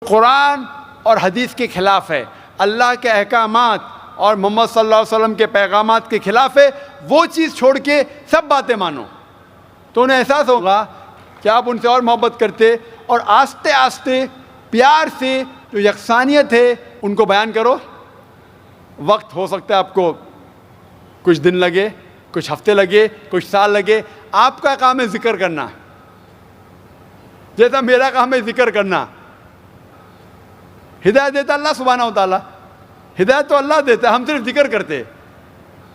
قرآن اور حدیث کے خلاف ہے، اللہ کے احکامات اور محمد صلی اللہ علیہ وسلم کے پیغامات کے خلاف ہے، وہ چیز چھوڑ کے سب باتیں مانو، تو انہیں احساس ہوگا کہ آپ ان سے اور محبت کرتے، اور آہستہ آہستہ پیار سے جو یکسانیت ہے ان کو بیان کرو. وقت ہو سکتا ہے آپ کو کچھ دن لگے، کچھ ہفتے لگے، کچھ سال لگے. آپ کا کام ہے ذکر کرنا، جیسا میرا کام ہے ذکر کرنا. ہدایت دیتا اللہ سبحانہ و تعالیٰ، ہدایت تو اللہ دیتا ہے، ہم صرف ذکر کرتے.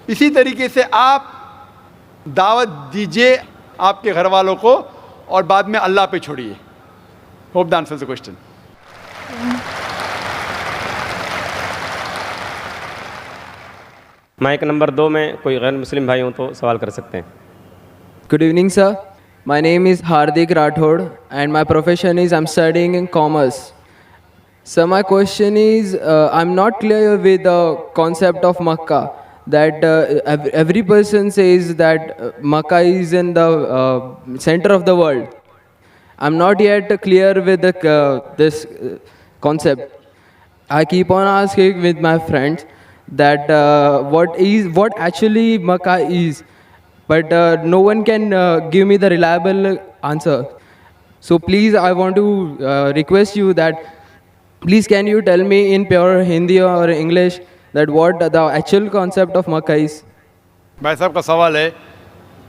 اسی طریقے سے آپ دعوت دیجئے آپ کے گھر والوں کو، اور بعد میں اللہ پہ چھوڑیے. Hope the answers the question. Mic number 2 میں کوئی غیر مسلم بھائی ہوں تو سوال کر سکتے ہیں. Good evening, sir. My name is Hardik Rathod and my profession is I'm studying in commerce. So my question is, I'm not clear with the concept of Makkah, that every person says that Makkah is in the center of the world. I'm not yet clear with this concept. I keep on asking with my friends that what actually Makkah is, but no one can give me the reliable answer. So please, I want to request you that please can you tell me in pure Hindi or English that what the actual concept of Makkah is. بھائی صاحب کا سوال ہے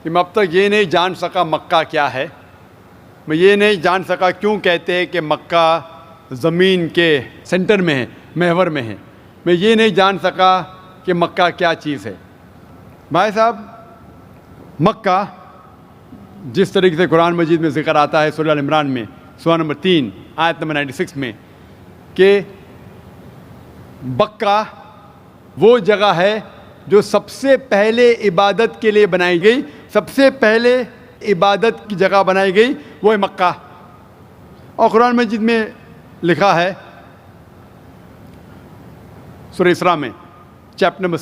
کہ میں اب تک یہ نہیں جان سکا مکہ کیا ہے، میں یہ نہیں جان سکا کیوں کہتے ہیں کہ مکہ زمین کے سینٹر میں ہے، محور میں ہے. میں یہ نہیں جان سکا کہ مکہ کیا چیز ہے. بھائی صاحب، مکہ جس طریقے سے قرآن مجید میں ذکر آتا ہے سورہ ال عمران میں سورہ نمبر 3 آیت نمبر 96 میں کہ بکہ وہ جگہ ہے جو سب سے پہلے عبادت کے لیے بنائی گئی، سب سے پہلے عبادت کی جگہ بنائی گئی وہ ہے مکہ. اور قرآن مجید میں لکھا ہے سورہ اسراء میں چیپٹر نمبر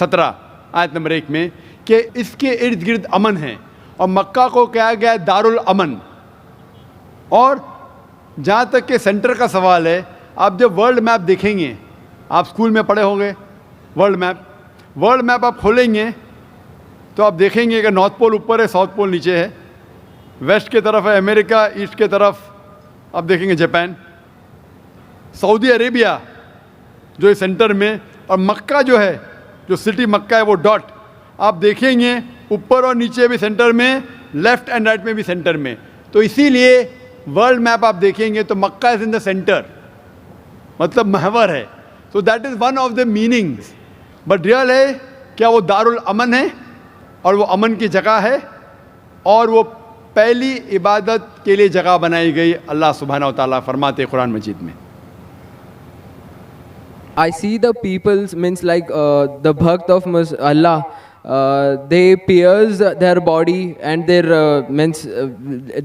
17 آیت نمبر 1 میں کہ اس کے ارد گرد امن ہے، اور مکہ کو کہا گیا ہے دار الامن. اور جہاں تک کہ سینٹر کا سوال ہے، آپ جب ورلڈ میپ دیکھیں گے، آپ اسکول میں پڑھے ہوں گے ورلڈ میپ آپ کھولیں گے تو آپ دیکھیں گے کہ نارتھ پول اوپر ہے، ساؤتھ پول نیچے ہے، ویسٹ کے طرف ہے امریکہ، ایسٹ کے طرف آپ دیکھیں گے جاپان، سعودی عربیہ جو ہے سینٹر میں، اور مکہ جو ہے، جو سٹی مکہ ہے وہ ڈاٹ آپ دیکھیں گے اوپر اور نیچے بھی سینٹر میں، لیفٹ اینڈ رائٹ میں بھی سینٹر میں. تو اسی لیے ورلڈ میپ آپ دیکھیں گے تو مکہ از ان دا سینٹر، مطلب محور ہے. So that is one of the meanings. But real ہے کیا وہ دار الامن ہے، اور وہ امن کی جگہ ہے، اور وہ پہلی عبادت کے لیے جگہ بنائی گئی. اللہ سبحانہ و تعالیٰ فرماتے ہیں قرآن مجید میں. I see the people's means like the bhakt of Allah, they pierce their body and their means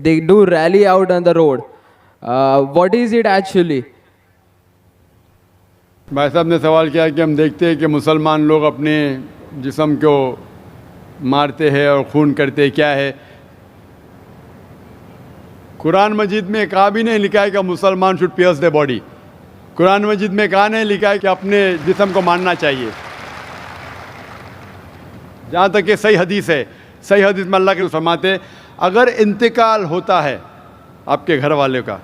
they do rally out on the road. What is it actually? بھائی صاحب نے سوال کیا کہ ہم دیکھتے ہیں کہ مسلمان لوگ اپنے جسم کو مارتے ہیں اور خون کرتے ہیں، کیا ہے؟ قرآن مجید میں کہا بھی نہیں لکھا ہے کہ مسلمان should pierce their body. قرآن مجید میں کہا نہیں لکھا ہے کہ اپنے جسم کو مارنا چاہیے. جہاں تک کہ صحیح حدیث ہے، صحیح حدیث میں اللہ کے فرماتے ہیں اگر انتقال ہوتا ہے آپ کے گھر والے کا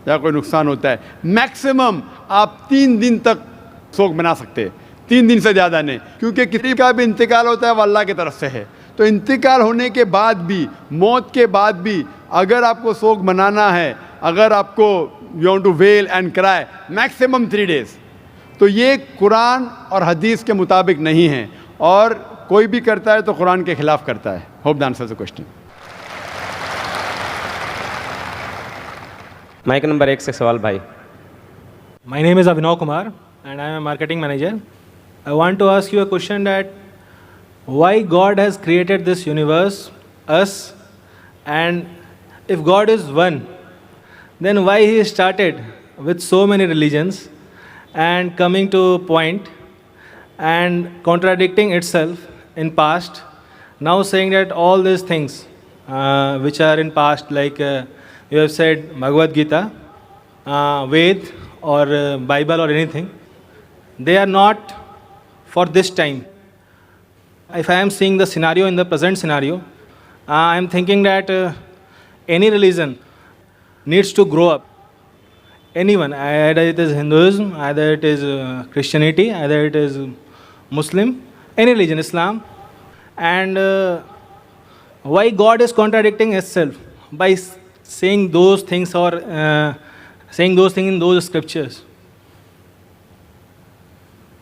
یا کوئی نقصان ہوتا ہے، میکسیمم آپ 3 دن تک سوگ بنا سکتے ہیں، 3 دن سے زیادہ نہیں، کیونکہ کسی کا بھی انتقال ہوتا ہے وہ اللہ کی طرف سے ہے. تو انتقال ہونے کے بعد بھی، موت کے بعد بھی اگر آپ کو سوگ منانا ہے، اگر آپ کو you want to wail and cry, maximum 3 days. تو یہ قرآن اور حدیث کے مطابق نہیں ہے، اور کوئی بھی کرتا ہے تو قرآن کے خلاف کرتا ہے. Hope the answer the question. Mic number 1 سے سوال بھائی. My name is Abhinav Kumar and I am a marketing manager. I want to ask you a question that why God has created this universe, us, and if God is one, then why he started with so many religions and coming to a point and contradicting itself in past, now saying that all these things which are in past, like you have said Bhagavad Gita, Ved or Bible or anything. They are not for this time. If I am seeing the scenario in the present scenario, I am thinking that any religion needs to grow up. Anyone, either it is Hinduism, either it is Christianity, either it is Muslim, any religion, Islam. And why God is contradicting itself by saying those things or saying those things in those scriptures?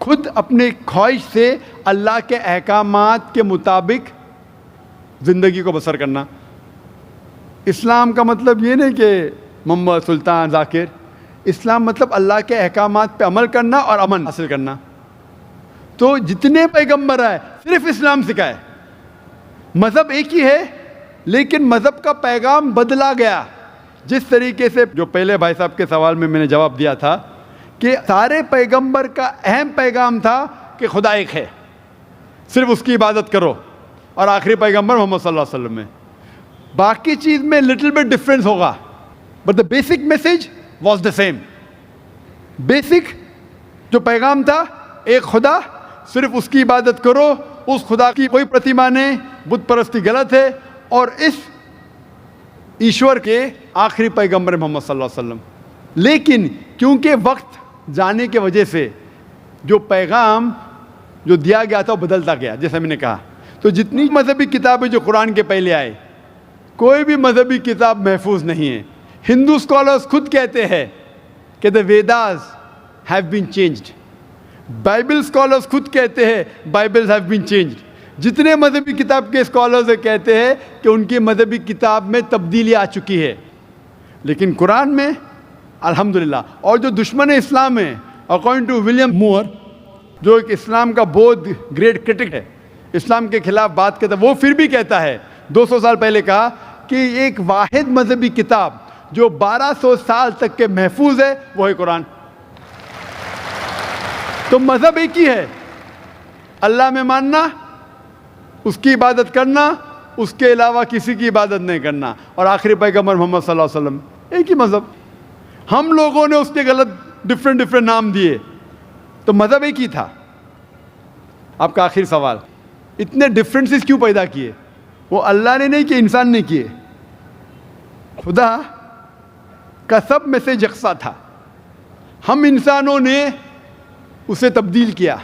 خود اپنے خواہش سے اللہ کے احکامات کے مطابق زندگی کو بسر کرنا. اسلام کا مطلب یہ نہیں کہ محمد سلطان ذاکر. اسلام مطلب اللہ کے احکامات پہ عمل کرنا اور امن حاصل کرنا. تو جتنے پیغمبر آئے صرف اسلام سکھائے. مذہب ایک ہی ہے لیکن مذہب کا پیغام بدلا گیا. جس طریقے سے جو پہلے بھائی صاحب کے سوال میں نے جواب دیا تھا کہ سارے پیغمبر کا اہم پیغام تھا کہ خدا ایک ہے, صرف اس کی عبادت کرو, اور آخری پیغمبر محمد صلی اللہ علیہ وسلم میں باقی چیز میں لٹل بٹ ڈفرینس ہوگا, but the basic message was the same. Basic جو پیغام تھا ایک خدا, صرف اس کی عبادت کرو, اس خدا کی کوئی پرتیما نہیں, بت پرستی غلط ہے, اور اس ایشور کے آخری پیغمبر محمد صلی اللہ علیہ وسلم. لیکن کیونکہ وقت جانے کی وجہ سے جو پیغام جو دیا گیا تھا وہ بدلتا گیا, جیسا میں نے کہا. تو جتنی مذہبی کتابیں جو قرآن کے پہلے آئے, کوئی بھی مذہبی کتاب محفوظ نہیں ہے. ہندو اسکالرز خود کہتے ہیں کہ the Vedas have been changed. Bible scholars خود کہتے ہیں بائبلز ہیو بین چینجڈ. جتنے مذہبی کتاب کے اسکالرز کہتے ہیں کہ ان کی مذہبی کتاب میں تبدیلی آ چکی ہے. لیکن قرآن میں الحمدللہ, اور جو دشمن اسلام ہیں اکارڈنگ ٹو ولیم مور, جو ایک اسلام کا بہت گریٹ کرٹک ہے, اسلام کے خلاف بات کرتا ہے, وہ پھر بھی کہتا ہے 200 سال پہلے کہا کہ ایک واحد مذہبی کتاب جو 1200 سال تک کے محفوظ ہے وہ ہے قرآن. تو مذہب ایک ہی ہے, اللہ میں ماننا, اس کی عبادت کرنا, اس کے علاوہ کسی کی عبادت نہیں کرنا, اور آخری پیغمبر محمد صلی اللہ علیہ وسلم. ایک ہی مذہب. ہم لوگوں نے اس کے غلط ڈفرینٹ نام دیے, تو مذہب ایک ہی تھا. آپ کا آخری سوال, اتنے ڈفرینسز کیوں پیدا کیے؟ وہ اللہ نے نہیں کیے, انسان نے کیے. خدا کا سب میسج یکساں تھا, ہم انسانوں نے اسے تبدیل کیا,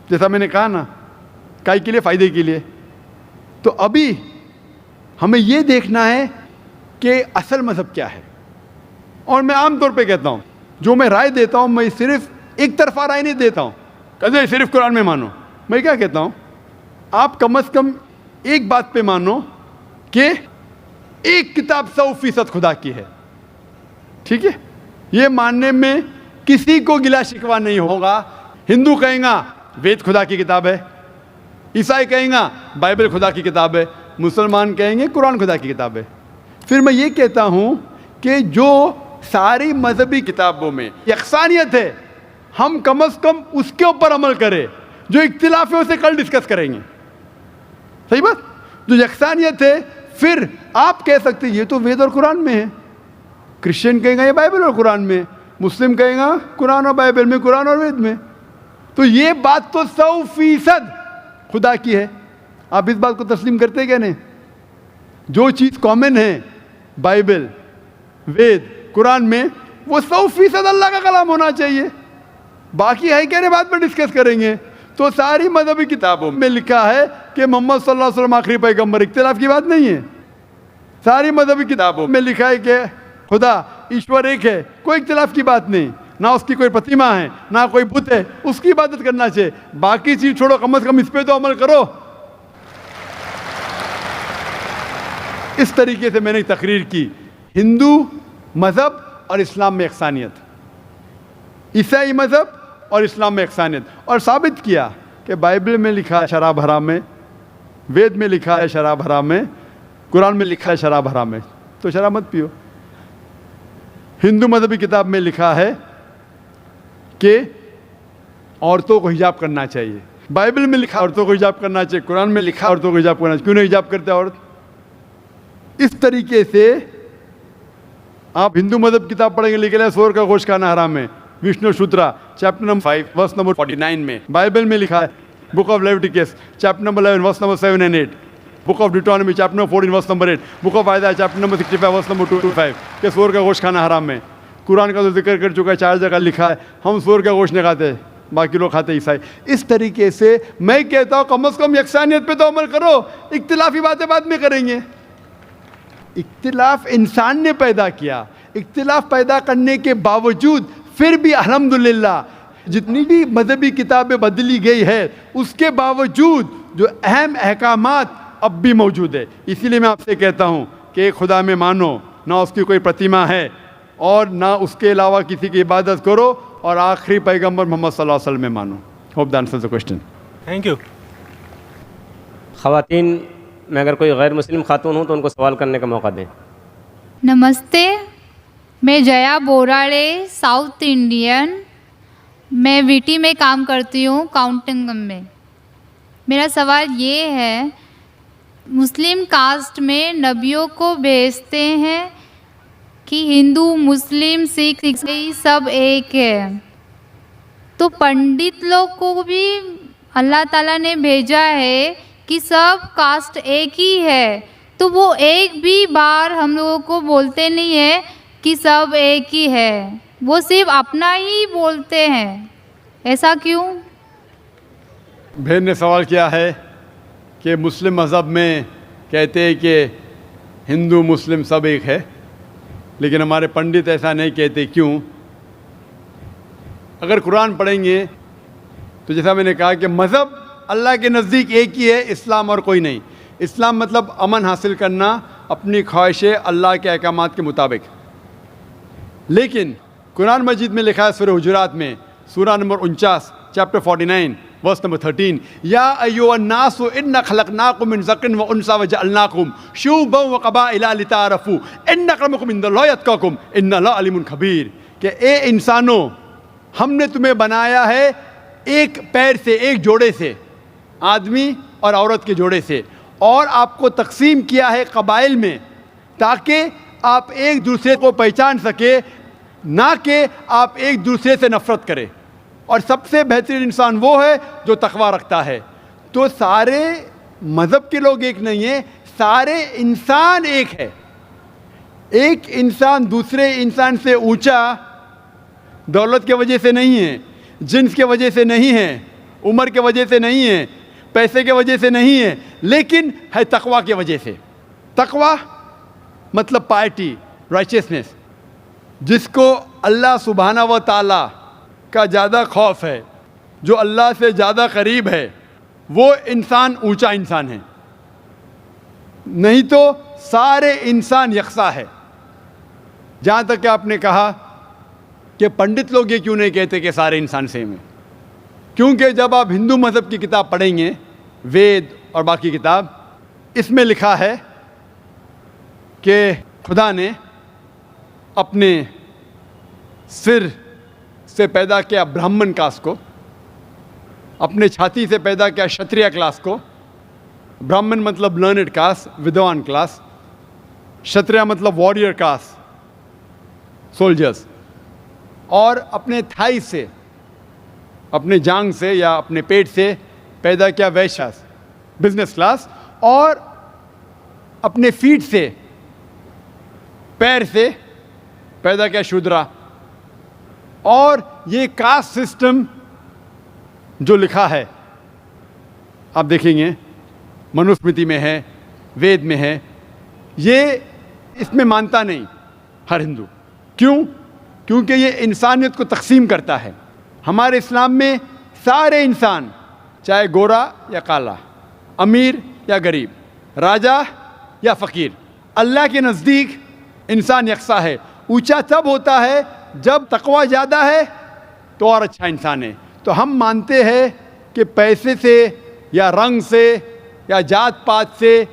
جیسا میں نے کہا نا, کائی کے لیے, فائدے کے لیے. تو ابھی ہمیں یہ دیکھنا ہے کہ اصل مذہب کیا ہے. اور میں عام طور پہ کہتا ہوں, جو میں رائے دیتا ہوں, میں صرف ایک طرفہ رائے نہیں دیتا ہوں کہ صرف قرآن میں مانو. میں کیا کہتا ہوں, آپ کم از کم ایک بات پہ مانو کہ ایک کتاب 100% خدا کی ہے. ٹھیک ہے, یہ ماننے میں کسی کو گلا شکوہ نہیں ہوگا. ہندو کہیں گا وید خدا کی کتاب ہے, عیسائی کہیں گا بائبل خدا کی کتاب ہے, مسلمان کہیں گے قرآن خدا کی کتاب ہے. پھر میں یہ کہتا ہوں کہ جو ساری مذہبی کتابوں میں یکسانیت ہے, ہم کم از کم اس کے اوپر عمل کریں. جو اختلاف ہے اسے کل ڈسکس کریں گے. صحیح بات. جو یکسانیت ہے, پھر آپ کہہ سکتے یہ تو وید اور قرآن میں ہے, کرسچن کہیں گا یہ بائبل اور قرآن میں, مسلم کہیں گا قرآن اور بائبل میں, قرآن اور وید میں. تو یہ بات تو 100% خدا کی ہے. آپ اس بات کو تسلیم کرتے کیا نہیں؟ جو چیز کامن ہے بائبل, وید, قرآن میں, وہ 100% اللہ کا کلام ہونا چاہیے. باقی ہے کہنے بات پر ڈسکس کریں گے. تو ساری مذہبی کتابوں میں لکھا ہے کہ محمد صلی اللہ علیہ وسلم آخری پیغمبر, اختلاف کی بات نہیں ہے. ساری مذہبی کتابوں میں لکھا ہے کہ خدا ایشور ایک ہے, کوئی اختلاف کی بات نہیں. نہ اس کی کوئی پرتیما ہے, نہ کوئی بت ہے, اس کی عبادت کرنا چاہیے. باقی چیز چھوڑو, کم از کم اس پہ تو عمل کرو. اس طریقے سے میں نے تقریر کی, ہندو مذہب اور اسلام میں یکسانیت, عیسائی مذہب اور اسلام میں یکسانیت, اور ثابت کیا کہ بائبل میں لکھا ہے شراب حرام ہے, وید میں لکھا ہے شراب حرام ہے, قرآن میں لکھا ہے شراب حرام ہے, تو شراب مت پیو. ہندو مذہبی کتاب میں لکھا ہے کہ عورتوں کو حجاب کرنا چاہیے, بائبل میں لکھا عورتوں کو حجاب کرنا چاہیے, قرآن میں لکھا عورتوں کو حجاب کرنا چاہیے. کیوں نہیں حجاب کرتے عورت؟ اس طریقے سے آپ ہندو مذہب کتاب پڑھیں گے, لکھا ہے سور کا گوشت کھانا حرام ہے, Vishnu Sutra chapter number 5 verse number 49 میں. بائبل میں لکھا ہے book of Leviticus chapter number 11 verse number 7 and 8, book of Deuteronomy chapter number 14 verse number 8, book of Isaiah chapter number 65 verse number 2 to 5 کہ سور کا گوشت کھانا حرام ہے. قرآن کا تو ذکر کر چکا ہے, 4 جگہ لکھا ہے ہم سور کا گوشت نہیں کھاتے, باقی لوگ کھاتے عیسائی. اس طریقے سے میں کہتا ہوں کم از کم یکسانیت پہ تو عمل کرو, اختلافی باتیں بعد میں کریں گے. اختلاف انسان نے پیدا کیا, اختلاف پیدا کرنے کے باوجود پھر بھی الحمدللہ جتنی بھی مذہبی کتابیں بدلی گئی ہے اس کے باوجود جو اہم احکامات اب بھی موجود ہے. اسی لیے میں آپ سے کہتا ہوں کہ ایک خدا میں مانو, نہ اس کی کوئی پرتیما ہے اور نہ اس کے علاوہ کسی کی عبادت کرو, اور آخری پیغمبر محمد صلی اللہ علیہ وسلم میں مانو. Hope that answers the question. Thank you. خواتین میں اگر کوئی غیر مسلم خاتون ہوں تو ان کو سوال کرنے کا موقع دیں. نمستے, میں جیا بوراڑے, ساؤتھ انڈین. میں ویٹی میں کام کرتی ہوں, کاؤنٹنگ میں. میرا سوال یہ ہے, مسلم کاسٹ میں نبیوں کو بھیجتے ہیں کہ ہندو, مسلم, سکھ, عیسائی سب ایک ہے, تو پنڈت لوگ کو بھی اللہ تعالیٰ نے بھیجا ہے کہ سب کاسٹ ایک ہی ہے, تو وہ ایک بھی بار ہم لوگوں کو بولتے نہیں ہیں کہ سب ایک ہی ہے, وہ صرف اپنا ہی بولتے ہیں, ایسا کیوں؟ بہن نے سوال کیا ہے کہ مسلم مذہب میں کہتے ہیں کہ ہندو مسلم سب ایک ہے, لیکن ہمارے پنڈت ایسا نہیں کہتے, کیوں؟ اگر قرآن پڑھیں گے تو جیسا میں نے کہا کہ مذہب اللہ کے نزدیک ایک ہی ہے, اسلام اور کوئی نہیں. اسلام مطلب امن حاصل کرنا, اپنی خواہشیں اللہ کے احکامات کے مطابق. لیکن قرآن مجید میں لکھا ہے سورہ حجرات میں, سورہ نمبر 49, چیپٹر 49, ورس نمبر 13, یا ایھا الناس انا خلقناکم من ذکر و انثی وجعلناکم شعوبا وقبائل لتعارفوا ان اکرمکم عند اللہ اتقاکم ان اللہ علیم خبیر, کہ اے انسانوں ہم نے تمہیں بنایا ہے ایک پیر سے, ایک جوڑے سے, آدمی اور عورت کے جوڑے سے, اور آپ کو تقسیم کیا ہے قبائل میں تاکہ آپ ایک دوسرے کو پہچان سکے, نہ کہ آپ ایک دوسرے سے نفرت کریں. اور سب سے بہترین انسان وہ ہے جو تقویٰ رکھتا ہے. تو سارے مذہب کے لوگ ایک نہیں ہیں, سارے انسان ایک ہے. ایک انسان دوسرے انسان سے اونچا دولت کی وجہ سے نہیں ہے, جنس کی وجہ سے نہیں ہے, عمر کی وجہ سے نہیں ہے, پیسے کی وجہ سے نہیں ہے, لیکن ہے تقویٰ کی وجہ سے. تقویٰ مطلب پائٹی, رائچسنس. جس کو اللہ سبحانہ و تعالیٰ کا زیادہ خوف ہے, جو اللہ سے زیادہ قریب ہے, وہ انسان اونچا انسان ہے. نہیں تو سارے انسان یکساں ہے. جہاں تک کہ آپ نے کہا کہ پنڈت لوگ یہ کیوں نہیں کہتے کہ سارے انسان سیم ہیں, کیونکہ جب آپ ہندو مذہب کی کتاب پڑھیں گے, وید اور باقی کتاب, اس میں لکھا ہے کہ خدا نے اپنے سر سے پیدا کیا برہمن کاسٹ کو, اپنے چھاتی سے پیدا کیا شتریہ کلاس کو. برہمن مطلب لرنڈ کاسٹ, ودوان کلاس. شتریہ مطلب وارریئر کاسٹ, سولجرز. اور اپنے تھائی سے, اپنے جانگ سے یا اپنے پیٹ سے پیدا کیا ویشیاز, بزنس کلاس. اور اپنے فیٹ سے, پیر سے پیدا کیا شودرا. اور یہ کاسٹ سسٹم جو لکھا ہے آپ دیکھیں گے منوسمرتی میں ہے, وید میں ہے, یہ اس میں مانتا نہیں ہر ہندو. کیوں؟ کیونکہ یہ انسانیت کو تقسیم کرتا ہے. ہمارے اسلام میں سارے انسان, چاہے گورا یا کالا, امیر یا غریب, راجا یا فقیر, اللہ کے نزدیک انسان یکساں ہے. اونچا تب ہوتا ہے جب تقویٰ زیادہ ہے تو اور اچھا انسان ہے. تو ہم مانتے ہیں کہ پیسے سے یا رنگ سے یا جات پات سے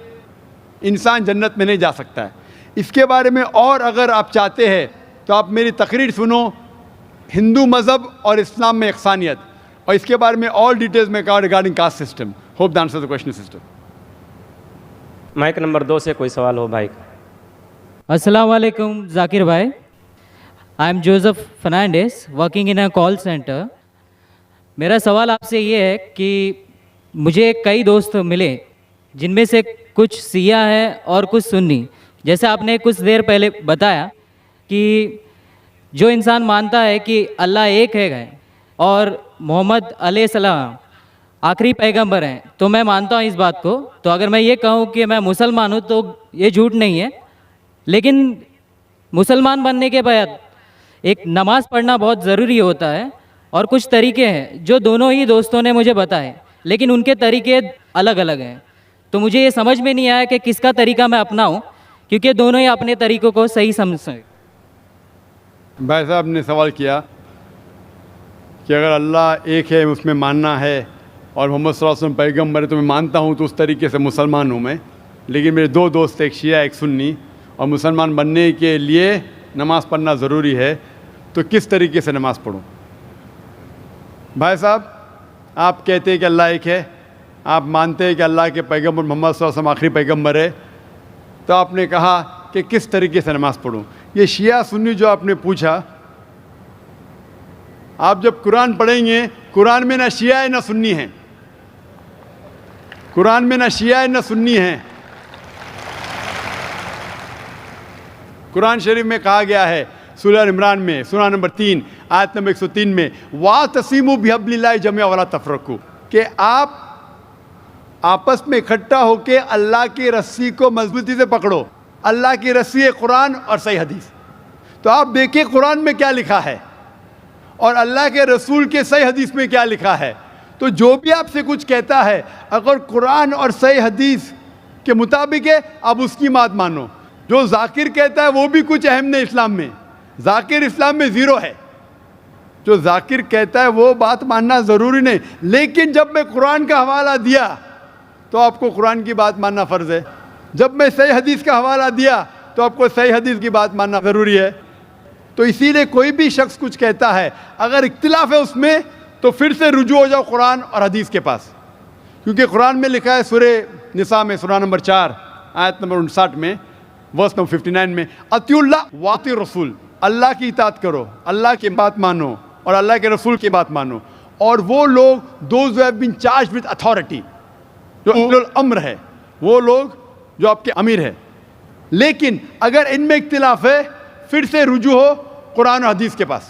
انسان جنت میں نہیں جا سکتا ہے. اس کے بارے میں اور اگر آپ چاہتے ہیں تو آپ میری تقریر سنو, ہندو مذہب اور اسلام میں یکسانیت, اور اس کے بارے میں اور ڈیٹیلز میں کہا regarding caste system. Hope that answers the question sister. Mic number 2 سے کوئی سوال ہو بھائی. السلام علیکم ذاکر بھائی. I am Joseph Fernandes working in a call centre. میرا سوال آپ سے یہ ہے کہ مجھے کئی دوست ملے جن میں سے کچھ سیاہ ہیں اور کچھ سنی. جیسے آپ نے کچھ دیر پہلے بتایا کہ جو انسان مانتا ہے کہ اللہ ایک ہے اور محمد علیہ السلام آخری پیغمبر ہیں, تو میں مانتا ہوں اس بات کو. تو اگر میں یہ کہوں کہ میں مسلمان ہوں تو یہ جھوٹ نہیں ہے. لیکن مسلمان بننے کے بعد ایک نماز پڑھنا بہت ضروری ہوتا ہے. اور کچھ طریقے ہیں جو دونوں ہی دوستوں نے مجھے بتائے، لیکن ان کے طریقے الگ الگ ہیں. تو مجھے یہ سمجھ میں نہیں آیا کہ کس کا طریقہ میں اپناؤں، کیونکہ دونوں ہی اپنے طریقوں کو صحیح سمجھتے ہیں. بھائی صاحب نے سوال کیا کہ اگر اللہ ایک ہے اس میں ماننا ہے اور محمد صلی اللہ علیہ وسلم پیغمبر ہے تو میں مانتا ہوں، تو اس طریقے سے مسلمان ہوں میں. لیکن میرے دو دوست، ایک شیعہ ایک سنی، اور مسلمان بننے کے لیے نماز پڑھنا ضروری ہے، تو کس طریقے سے نماز پڑھوں؟ بھائی صاحب، آپ کہتے ہیں کہ اللہ ایک ہے، آپ مانتے ہیں کہ اللہ کے پیغمبر محمد صلی اللہ علیہ وسلم آخری پیغمبر ہے، تو آپ نے کہا کہ کس طریقے سے نماز پڑھوں؟ یہ شیعہ سنی جو آپ نے پوچھا، آپ جب قرآن پڑھیں گے، قرآن میں نہ شیعہ ہے نہ سنی ہیں، قرآن میں نہ شیعہ ہے نہ سنی ہیں. قرآن شریف میں کہا گیا ہے سورہ عمران میں، سورہ نمبر 3 آیت نمبر 103 میں، وَاعْتَصِمُوا بِحَبْلِ اللَّهِ جَمِيعًا وَلَا تَفَرَّقُوا، کہ آپ آپس میں اکٹھا ہو کے اللہ کی رسی کو مضبوطی سے پکڑو. اللہ کی رسی ہے قرآن اور صحیح حدیث. تو آپ دیکھیں قرآن میں کیا لکھا ہے اور اللہ کے رسول کے صحیح حدیث میں کیا لکھا ہے. تو جو بھی آپ سے کچھ کہتا ہے اگر قرآن اور صحیح حدیث کے مطابق ہے، آپ اس کی بات مانو. جو ذاکر کہتا ہے وہ بھی کچھ اہم نہیں اسلام میں، ذاکر اسلام میں زیرو ہے. جو ذاکر کہتا ہے وہ بات ماننا ضروری نہیں. لیکن جب میں قرآن کا حوالہ دیا تو آپ کو قرآن کی بات ماننا فرض ہے. جب میں صحیح حدیث کا حوالہ دیا تو آپ کو صحیح حدیث کی بات ماننا ضروری ہے. تو اسی لیے کوئی بھی شخص کچھ کہتا ہے، اگر اختلاف ہے اس میں، تو پھر سے رجوع ہو جاؤ قرآن اور حدیث کے پاس. کیونکہ قرآن میں لکھا ہے سورہ نساء میں، سورہ نمبر 4 آیت نمبر 59 میں، ورس نمبر 59 میں، اطیعوا اللہ واطیعوا الرسول، اللہ کی اطاعت کرو، اللہ کی بات مانو اور اللہ کے رسول کی بات مانو. اور وہ لوگ those who have been charged with authority، جو اولو الامر ہے، وہ لوگ جو آپ کے امیر ہے. لیکن اگر ان میں اختلاف ہے، پھر سے رجوع ہو قرآن و حدیث کے پاس،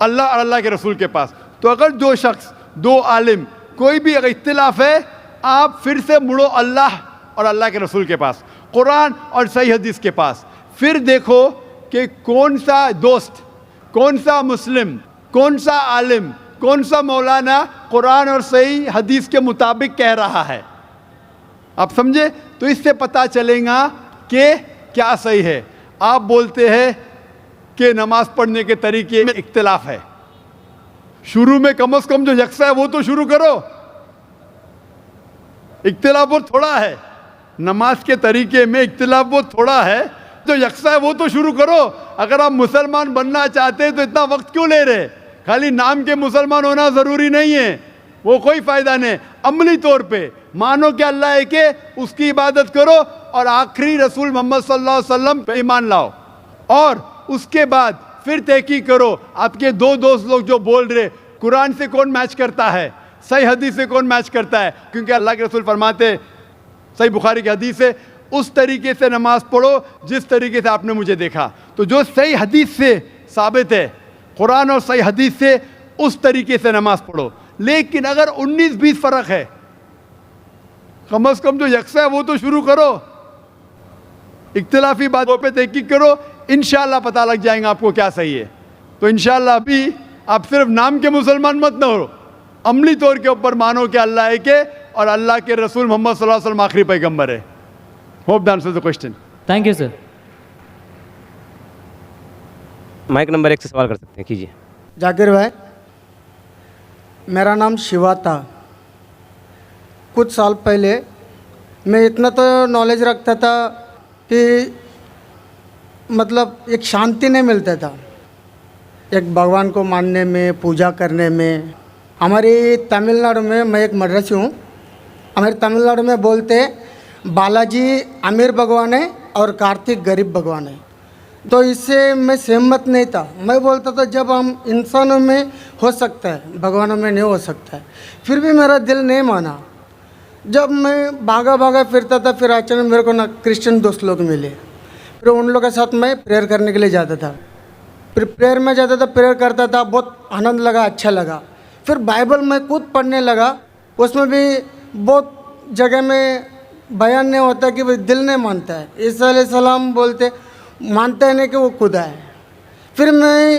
اللہ اور اللہ کے رسول کے پاس. تو اگر دو شخص، دو عالم، کوئی بھی اگر اختلاف ہے، آپ پھر سے مڑو اللہ اور اللہ کے رسول کے پاس، قرآن اور صحیح حدیث کے پاس. پھر دیکھو کہ کون سا دوست، کون سا مسلم، کون سا عالم، کون سا مولانا قرآن اور صحیح حدیث کے مطابق کہہ رہا ہے. آپ سمجھے؟ تو اس سے پتہ چلے گا کہ کیا صحیح ہے. آپ بولتے ہیں کہ نماز پڑھنے کے طریقے میں اختلاف ہے. شروع میں کم از کم جو یکساں ہے وہ تو شروع کرو. اختلاف بہت تھوڑا ہے، نماز کے طریقے میں اختلاف بہت تھوڑا ہے، جو یکساں ہے وہ تو شروع کرو. اگر آپ مسلمان بننا چاہتے ہیں تو اتنا وقت کیوں لے رہے؟ خالی نام کے مسلمان ہونا ضروری نہیں ہے، وہ کوئی فائدہ نہیں. عملی طور پہ مانو کہ اللہ ہے، کہ اس کی عبادت کرو اور آخری رسول محمد صلی اللہ علیہ وسلم پہ ایمان لاؤ. اور اس کے بعد پھر تحقیق کرو. آپ کے دو دوست لوگ جو بول رہے قرآن سے کون میچ کرتا ہے، صحیح حدیث سے کون میچ کرتا ہے، کیونکہ اللہ کے رسول فرماتے، صحیح بخاری کی حدیث ہے، اس طریقے سے نماز پڑھو جس طریقے سے آپ نے مجھے دیکھا. تو جو صحیح حدیث سے ثابت ہے، قرآن اور صحیح حدیث سے، اس طریقے سے نماز پڑھو. لیکن اگر 19-20 فرق ہے، کم از کم جو یکساں ہے وہ تو شروع کرو. اختلافی باتوں پہ تحقیق کرو، انشاءاللہ پتہ لگ جائیں گا آپ کو کیا صحیح ہے. تو انشاءاللہ ابھی آپ صرف نام کے مسلمان مت نہ ہو، عملی طور کے اوپر مانو کہ اللہ ہے، کہ اور اللہ کے رسول محمد صلی اللہ علیہ وسلم آخری پیغمبر ہے. Hope that answers the question. Thank you sir. Mic number 1 سے سوال کر سکتے ہیں، کیجیے. ذاکر بھائی، میرا نام شیوا تھا. کچھ سال پہلے میں اتنا تو نالج رکھتا تھا کہ مطلب ایک شانتی نہیں ملتا تھا ایک بھگوان کو ماننے میں، پوجا کرنے میں. ہماری تمل ناڈو میں، میں ایک مدرسی ہوں، ہمارے تمل ناڈو میں بولتے بالاجی امیر بھگوان ہے اور کارتک غریب بھگوان ہے. تو اس سے میں سہمت نہیں تھا. میں بولتا تھا جب ہم انسانوں میں ہو سکتا ہے، بھگوانوں میں نہیں ہو سکتا ہے. پھر بھی میرا دل نہیں مانا. جب میں بھاگا پھرتا تھا، پھر اچانک میرے کو کرسچن دوست لوگ ملے. پھر ان لوگوں کے ساتھ میں پریئر کرنے کے لیے جاتا تھا. پھر پریئر میں جاتا تھا، پریئر کرتا تھا، بہت آنند لگا، اچھا لگا. پھر بائبل میں خود پڑھنے لگا. اس میں بھی بہت جگہ میں بیان نہیں ہوتا کہ وہ دل نہیں مانتا ہے. عیسیٰ علیہ السلام بولتے مانتا ہے نہیں کہ وہ خدا ہے. پھر میں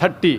30,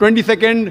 22